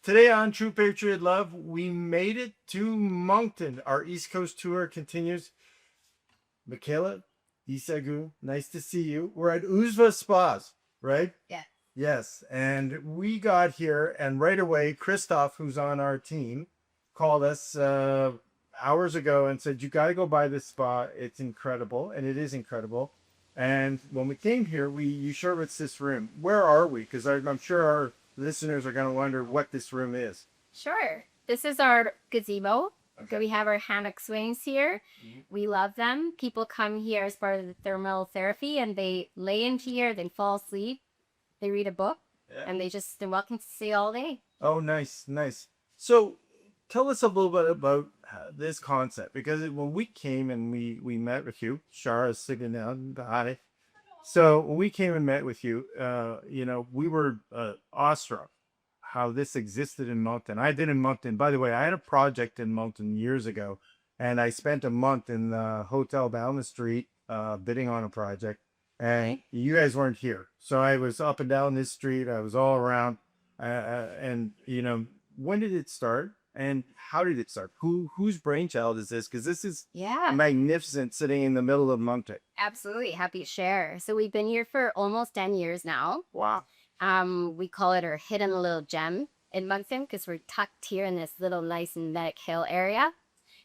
Today on True Patriot Love, we made it to Moncton. Our East Coast tour continues. Michaela De Sagun, nice to see you. We're at Uzva Spas, right? Yeah. Yes. And we got here, and right away, Christoph, who's on our team, called us hours ago and said, "You got to go by this spa. It's incredible." And it is incredible. And when we came here, you showed us this room. Where are we? Because I'm sure our listeners are going to wonder what this room is. Sure. This is our gazebo. Okay. We have our hammock swings here. We love them. People come here as part of the thermal therapy and they lay in here, they fall asleep, they read a book, and they're welcome to stay all day. Oh, nice, nice. So tell us a little bit about this concept, because when we came and we met with you, Shara is sitting down. Hi. So when we came and met with you, we were awestruck how this existed in Moncton. I did in Moncton. By the way, I had a project in Moncton years ago, and I spent a month in the hotel down the street bidding on a project, and you guys weren't here. So I was up and down this street. I was all around, and when did it start? And how did it start? Whose brainchild is this? Because this is magnificent, sitting in the middle of Moncton. Absolutely. Happy to share. So we've been here for almost 10 years now. Wow. We call it our hidden little gem in Moncton because we're tucked here in this little nice magnetic hill area.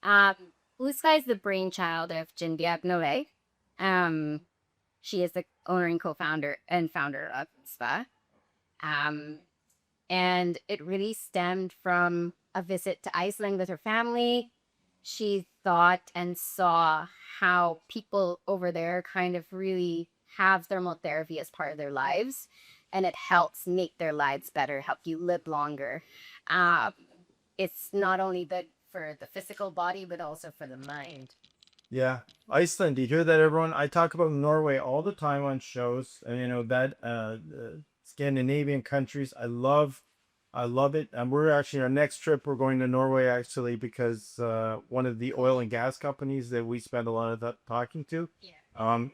Uzva is the brainchild of Jinbiak Nove. She is the owner and co-founder and founder of Uzva. And it really stemmed from a visit to Iceland with her family. She thought and saw how people over there kind of really have thermal therapy as part of their lives, and it helps make their lives better, help you live longer. It's not only good for the physical body, but also for the mind. Yeah. Iceland, do you hear that, everyone? I talk about Norway all the time on shows, and Scandinavian countries. I love it. And we're actually, our next trip, we're going to Norway actually, because one of the oil and gas companies that we spend a lot of that talking to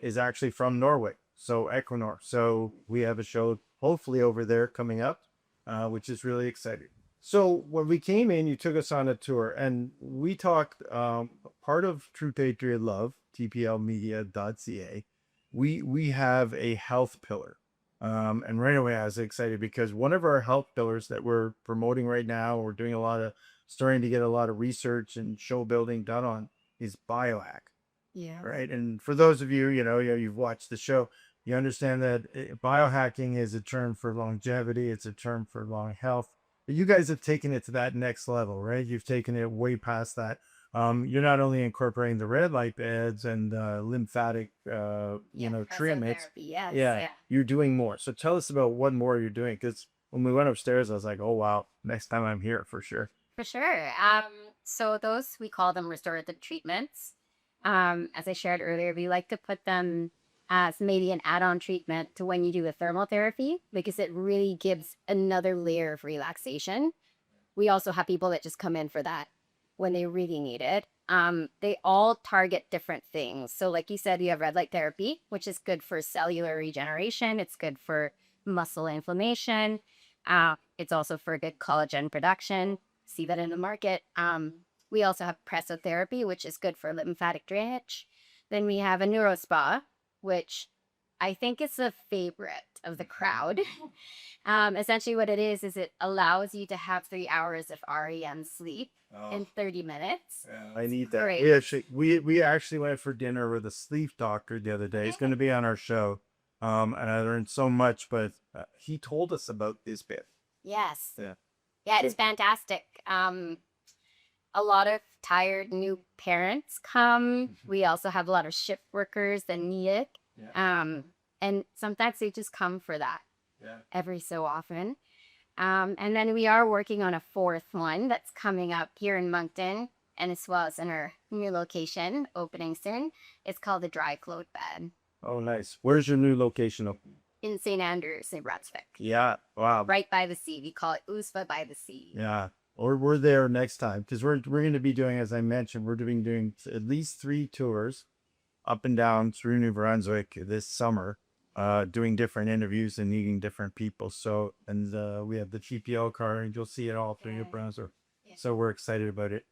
is actually from Norway. So Equinor. So we have a show hopefully over there coming up, which is really exciting. So when we came in, you took us on a tour, and we talked, part of True Patriot Love, tplmedia.ca, we have a health pillar. And right away I was excited because one of our health pillars that we're promoting right now, we're doing starting to get a lot of research and show building done on, is biohack. Yeah. Right. And for those of you, you've watched the show, you understand that biohacking is a term for longevity. It's a term for long health. But you guys have taken it to that next level, right? You've taken it way past that. You're not only incorporating the red light beds and lymphatic, treatments. Yes. You're doing more. So tell us about what more you're doing. Because when we went upstairs, I was like, oh, wow, next time I'm here for sure. For sure. So those, we call them restorative treatments. As I shared earlier, we like to put them as maybe an add-on treatment to when you do a thermal therapy, because it really gives another layer of relaxation. We also have people that just come in for that when they really need it. They all target different things. So like you said, you have red light therapy, which is good for cellular regeneration. It's good for muscle inflammation. It's also for good collagen production. See that in the market. We also have pressotherapy, which is good for lymphatic drainage. Then we have a neurospa, which I think is a favorite of the crowd. Essentially what it is it allows you to have 3 hours of REM sleep in 30 minutes. Yeah, I need that. Great. We actually went for dinner with a sleep doctor the other day. He's going to be on our show. And I learned so much, but he told us about this bit. Yes. Yeah. Yeah, it is fantastic. A lot of tired new parents come. We also have a lot of shift workers that need it. Yeah. And sometimes they just come for that every so often. And then we are working on a fourth one that's coming up here in Moncton, and as well as in our new location opening soon. It's called the Dry Float Bed. Oh, nice. Where's your new location open? In St. Andrews, in Brunswick. Yeah. Wow. Right by the sea. We call it Uzva by the sea. Yeah. Or we're there next time, because we're going to be doing, as I mentioned, we're doing at least 3 tours up and down through New Brunswick this summer. doing different interviews and meeting different people. So, and we have the TPL card, and you'll see it all through your browser. So we're excited about it.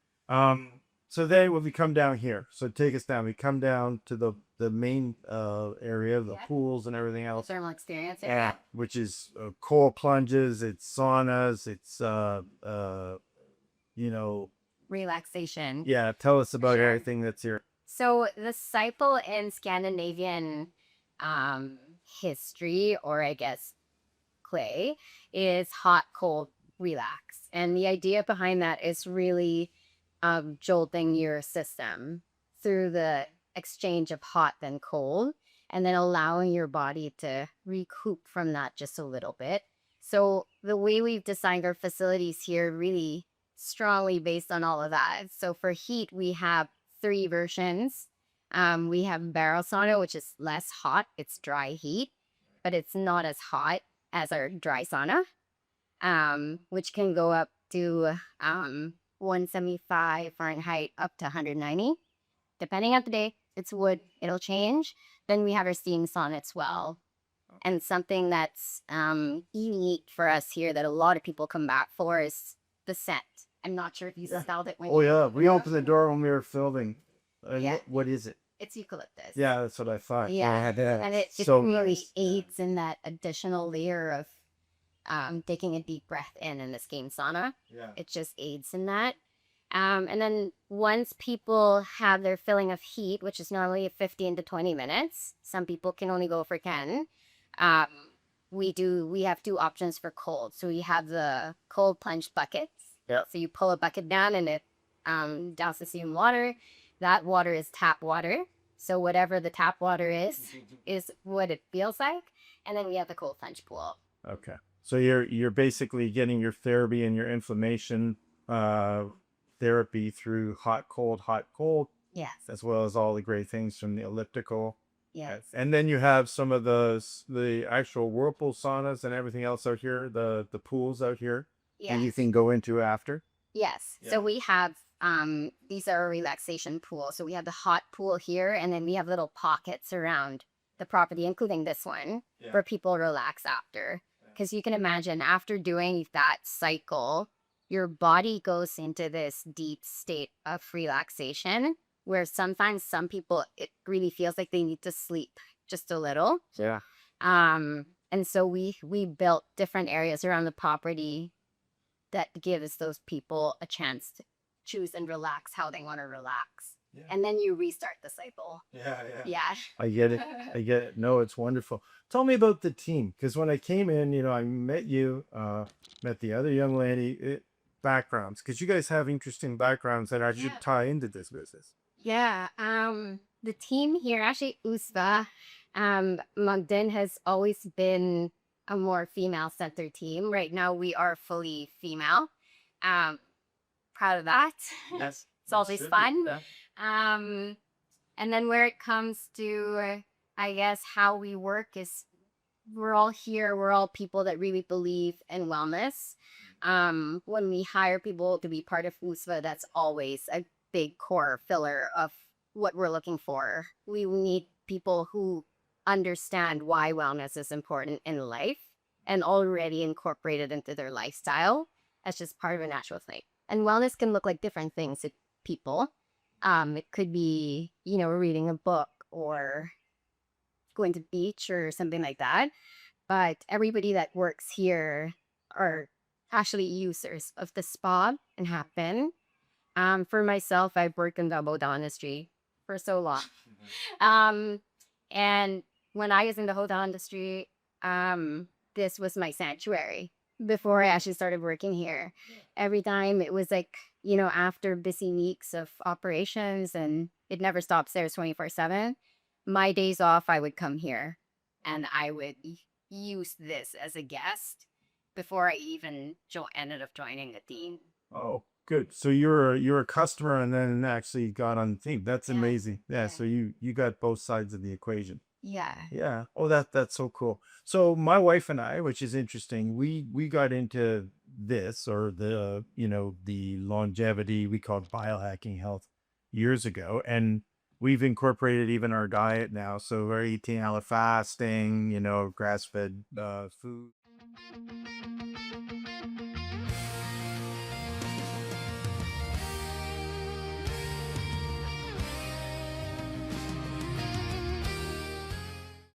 So then when we come down here, so take us down. We come down to the main area, the pools and everything else. Thermal experience. Yeah, which is cold plunges, it's saunas, it's you know, Relaxation. yeah. Tell us about Sure. everything that's here. So the cycle in Scandinavian history, or I guess clay, is hot, cold, relax. And the idea behind that is really jolting your system through the exchange of hot and cold, and then allowing your body to recoup from that just a little bit. So the way we've designed our facilities here really strongly based on all of that. So for heat, we have 3 versions. We have barrel sauna, which is less hot. It's dry heat, but it's not as hot as our dry sauna, which can go up to 175 Fahrenheit up to 190. Depending on the day, it's wood, it'll change. Then we have our steam sauna as well. And something that's unique for us here that a lot of people come back for is the scent. I'm not sure if you smelled it when Oh you... yeah, we opened the door when we were filming. Yeah. What is it? It's eucalyptus. Yeah, that's what I thought. Yeah. And it just So really nice. aids in that additional layer of taking a deep breath in the steam sauna. Yeah. It just aids in that. And then once people have their filling of heat, which is normally 15 to 20 minutes, some people can only go for 10. We have 2 options for cold. So we have the cold plunge buckets. Yeah. So you pull a bucket down and it douses you in water. That water is tap water. So whatever the tap water is what it feels like. And then we have the cold plunge pool. Okay. So you're basically getting your therapy and your inflammation therapy through hot, cold, Yes. as well as all the great things from the elliptical. Yes. And then you have some of the actual whirlpool saunas and everything else out here, the pools out here, and you Yes. can go into after. Yes. Yeah. So we have these are relaxation pools. So we have the hot pool here, and then we have little pockets around the property, including this one, where people relax after. Because you can imagine after doing that cycle, your body goes into this deep state of relaxation where sometimes some people, it really feels like they need to sleep just a little. Yeah. And so we built different areas around the property that gives those people a chance to choose and relax how they want to relax. Yeah. And then you restart the cycle. Yeah. I get it. I get it. No, it's wonderful. Tell me about the team, because when I came in, I met you, met the other young lady. Backgrounds, because you guys have interesting backgrounds that I should tie into this business. Yeah. The team here, actually, Uzva, Moncton has always been a more female-centered team. Right now, we are fully female. Proud of that. Yes. It's always fun. And then where it comes to, I guess, how we work is we're all here. We're all people that really believe in wellness. When we hire people to be part of Uzva, that's always a big core filler of what we're looking for. We need people who understand why wellness is important in life and already incorporate it into their lifestyle as just part of a natural thing. And wellness can look like different things to people. It could be, reading a book or going to the beach or something like that. But everybody that works here are actually users of the spa and have been. For myself, I've worked in the hotel industry for so long. And when I was in the hotel industry, this was my sanctuary before I actually started working here. Every time it was like, after busy weeks of operations and it never stops there 24/7, my days off, I would come here and I would use this as a guest before I even ended up joining the team. Oh, good. So you're a customer and then actually got on the team. That's amazing. Yeah. So you got both sides of the equation. Yeah. Yeah. Oh, that's so cool. So my wife and I, which is interesting, we got into this, or the longevity, we call it biohacking health, years ago. And we've incorporated even our diet now. So we're eating out of fasting, you know, grass fed food.